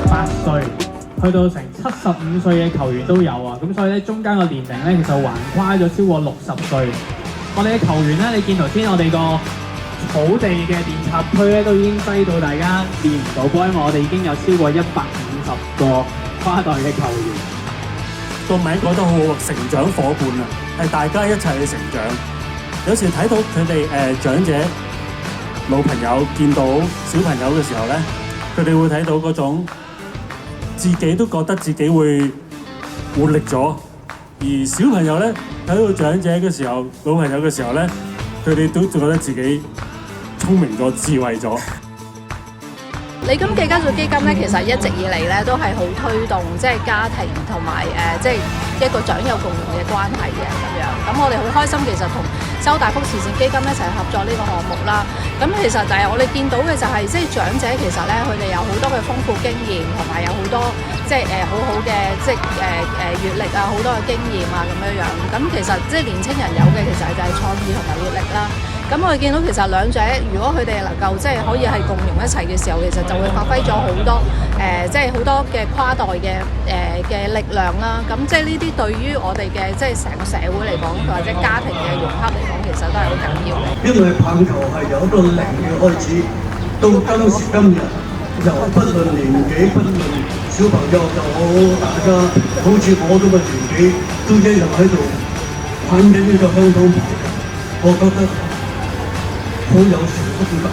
8歲去到成75歲嘅球員都有啊，咁所以咧中間個年齡咧其實橫跨咗超過60歲。我哋嘅球員咧，你見頭先我哋個草地嘅練習區咧都已經低到大家練唔到波，因為我哋已經有超過150個跨代嘅球員。個名改得好好，成長伙伴啊，係大家一齊去成長。有時睇到佢哋長者老朋友見到小朋友嘅時候咧，佢哋會睇到嗰種自己都覺得自己會活力咗，而小朋友咧睇到長者嘅時候、老朋友嘅時候咧，佢哋都覺得自己聰明咗、智慧咗。李金記家族基金咧，其實一直以嚟咧都係好推動即係家庭同埋即係一個長幼共融嘅關係嘅咁樣。咁我哋好開心，其實同周大福慈善基金一齊合作呢個項目啦。咁其實就係我哋見到嘅就係即係長者其實咧，佢哋有好多嘅豐富經驗，同埋有好多即係好好嘅即係閲歷啊，好多嘅經驗啊咁樣樣。咁其實即係年青人有嘅其實就係創意同埋活力啦。咁我哋見到其實兩者，如果佢哋能夠即係可以係共融一齊嘅時候，其實就會發揮咗好多即係好多嘅跨代嘅力量啦。咁即係呢啲對於我哋嘅即係成個社會嚟講，或者家庭嘅融合嚟講，其實都係好緊要嘅。因為棒球係由一個零嘅開始，到今時今日，由不論年紀，不論小朋友就好，大家好似我咁嘅年紀，都一樣喺度玩緊呢個香港棒球，我覺得好有成功感。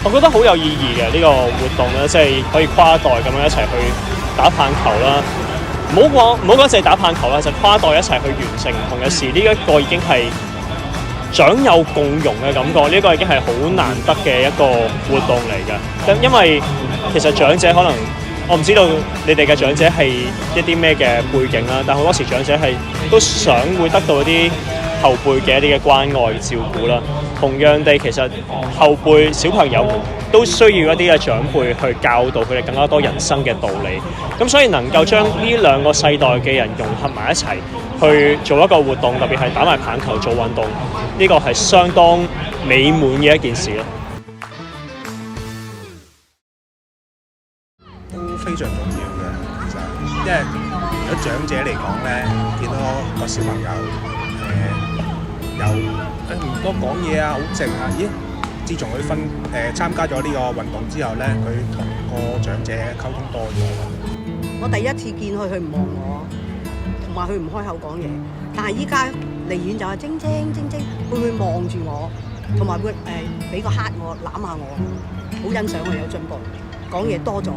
我覺得好有意義嘅呢個活動咧，即係可以跨代咁樣一齊去打棒球啦。唔好講淨係打棒球啦，就跨代一齊去完成唔同嘅事，呢一個已經係長幼共融嘅感覺，呢個已經係好難得嘅一個活動嚟嘅。因為其實長者可能我唔知道你哋嘅長者係一啲咩嘅背景啦，但好多時長者係都想會得到一啲後輩嘅一啲嘅關愛照顧啦。同樣地，其實後輩小朋友都需要一啲嘅長輩去教導佢哋更加多人生嘅道理。咁所以能夠將呢兩個世代嘅人融合埋一齊去做一個活動，特別係打埋棒球做運動，呢個係相當美滿嘅一件事咯。都非常重要嘅，其實，因為如果長者嚟講咧，見到個小朋友有唔多講嘢啊，好靜啊，咦？自從佢參加咗呢個運動之後咧，佢同個長者溝通多咗。我第一次見佢，佢唔望我，同埋佢唔開口講嘢。但係依家離遠就係晶晶晶晶，佢會望住我，同埋會俾個黑我攬下我，好欣賞佢有進步，講嘢多咗。